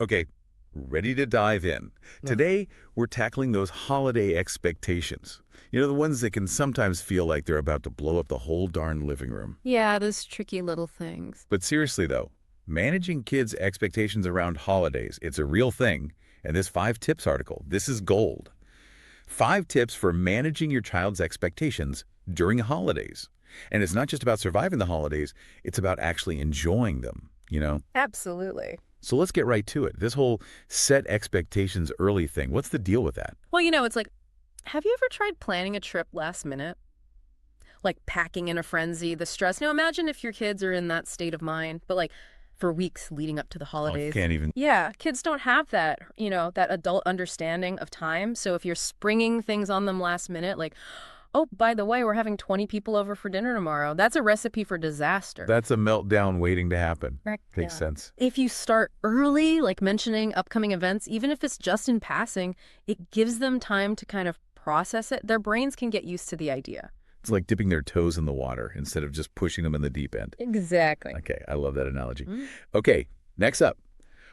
Okay, ready to dive in. Ugh. Today, we're tackling those holiday expectations. You know, the ones that can sometimes feel like they're about to blow up the whole darn living room. Yeah, those tricky little things. But seriously, though, managing kids' expectations around holidays, it's a real thing. And this 5 tips article, this is gold. 5 tips for managing your child's expectations during holidays. And it's not just about surviving the holidays, it's about actually enjoying them. Absolutely. So let's get right to it. This whole set expectations early thing, what's the deal with that? Well, it's like, have you ever tried planning a trip last minute? Like packing in a frenzy, the stress. Now imagine if your kids are in that state of mind, but like for weeks leading up to the Oh, holidays. can't even. Yeah, kids don't have that adult understanding of time. So if you're springing things on them last minute, like, oh, by the way, we're having 20 people over for dinner tomorrow, that's a recipe for disaster. That's a meltdown waiting to happen. Correct. Makes sense. If you start early, like mentioning upcoming events, even if it's just in passing, it gives them time to kind of process it. Their brains can get used to the idea. It's like dipping their toes in the water instead of just pushing them in the deep end. Exactly. Okay, I love that analogy. Mm. Okay, next up,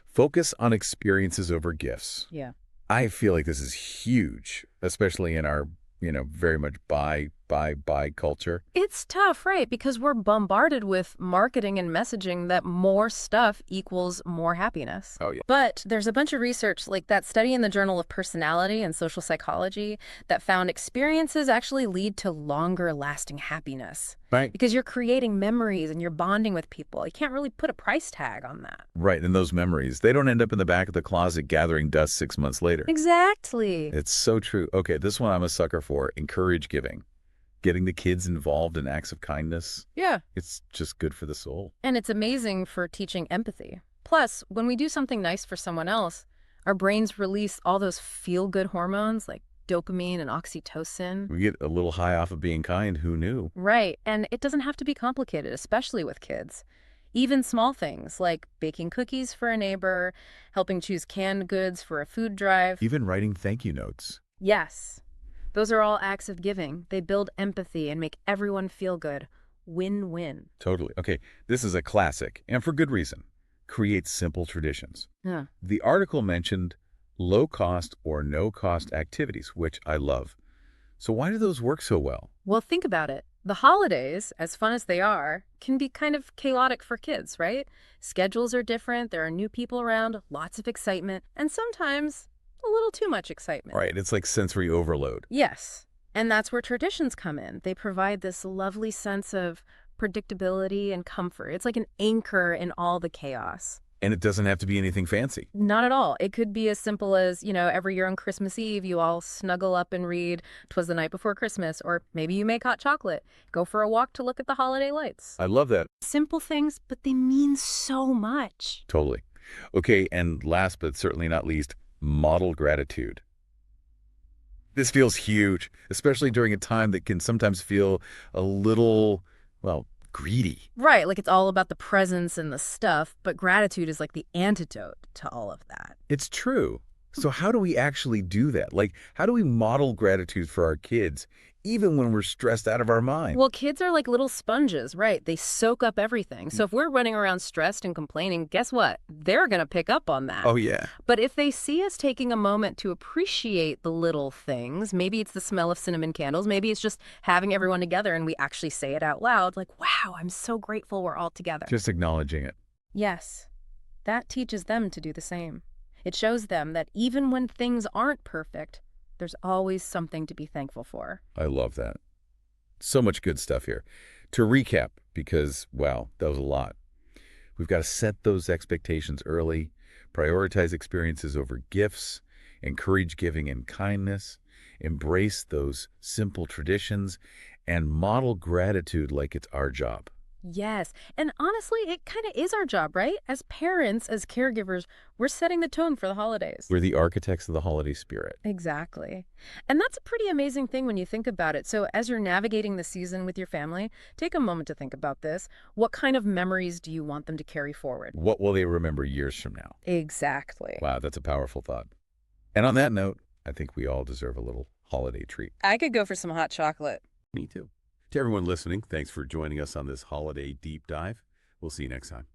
focus on experiences over gifts. Yeah. I feel like this is huge, especially in our, very much buy culture. It's tough, right? Because we're bombarded with marketing and messaging that more stuff equals more happiness. Oh, yeah. But there's a bunch of research, like that study in the Journal of Personality and Social Psychology, that found experiences actually lead to longer lasting happiness. Right. Because you're creating memories and you're bonding with people. You can't really put a price tag on that. Right, and those memories, they don't end up in the back of the closet gathering dust 6 months later. Exactly. It's so true. Okay, this one I'm a sucker for. Encourage giving. Getting the kids involved in acts of kindness. Yeah. It's just good for the soul. And it's amazing for teaching empathy. Plus, when we do something nice for someone else, our brains release all those feel-good hormones like dopamine and oxytocin. We get a little high off of being kind. Who knew? Right. And it doesn't have to be complicated, especially with kids. Even small things like baking cookies for a neighbor, helping choose canned goods for a food drive. Even writing thank you notes. Yes. Those are all acts of giving. They build empathy and make everyone feel good. Win-win. Totally. Okay, this is a classic, and for good reason. Create simple traditions. Yeah. The article mentioned low-cost or no-cost activities, which I love. So why do those work so well? Well, think about it. The holidays, as fun as they are, can be kind of chaotic for kids, right? Schedules are different, there are new people around, lots of excitement, and sometimes a little too much excitement. Right, it's like sensory overload. Yes. And that's where traditions come in. They provide this lovely sense of predictability and comfort. It's like an anchor in all the chaos. And it doesn't have to be anything fancy. Not at all. It could be as simple as, every year on Christmas Eve, you all snuggle up and read 'Twas the Night Before Christmas, or maybe you make hot chocolate, go for a walk to look at the holiday lights. I love that. Simple things, but they mean so much. Totally. Okay, and last but certainly not least, model gratitude. This feels huge, especially during a time that can sometimes feel a little, well, greedy. Right, like it's all about the presents and the stuff, but gratitude is like the antidote to all of that. It's true. So how do we actually do that? Like, how do we model gratitude for our kids, even when we're stressed out of our mind? Well, kids are like little sponges, right? They soak up everything. So if we're running around stressed and complaining, guess what? They're going to pick up on that. Oh, yeah. But if they see us taking a moment to appreciate the little things, maybe it's the smell of cinnamon candles, maybe it's just having everyone together and we actually say it out loud, like, wow, I'm so grateful we're all together. Just acknowledging it. Yes, that teaches them to do the same. It shows them that even when things aren't perfect, there's always something to be thankful for. I love that. So much good stuff here. To recap, because, wow, that was a lot. We've got to set those expectations early, prioritize experiences over gifts, encourage giving and kindness, embrace those simple traditions, and model gratitude like it's our job. Yes, and honestly, it kind of is our job, right? As parents, as caregivers, we're setting the tone for the holidays. We're the architects of the holiday spirit. Exactly. And that's a pretty amazing thing when you think about it. So as you're navigating the season with your family, take a moment to think about this. What kind of memories do you want them to carry forward? What will they remember years from now? Exactly. Wow, that's a powerful thought. And on that note, I think we all deserve a little holiday treat. I could go for some hot chocolate. Me too. To everyone listening, thanks for joining us on this holiday deep dive. We'll see you next time.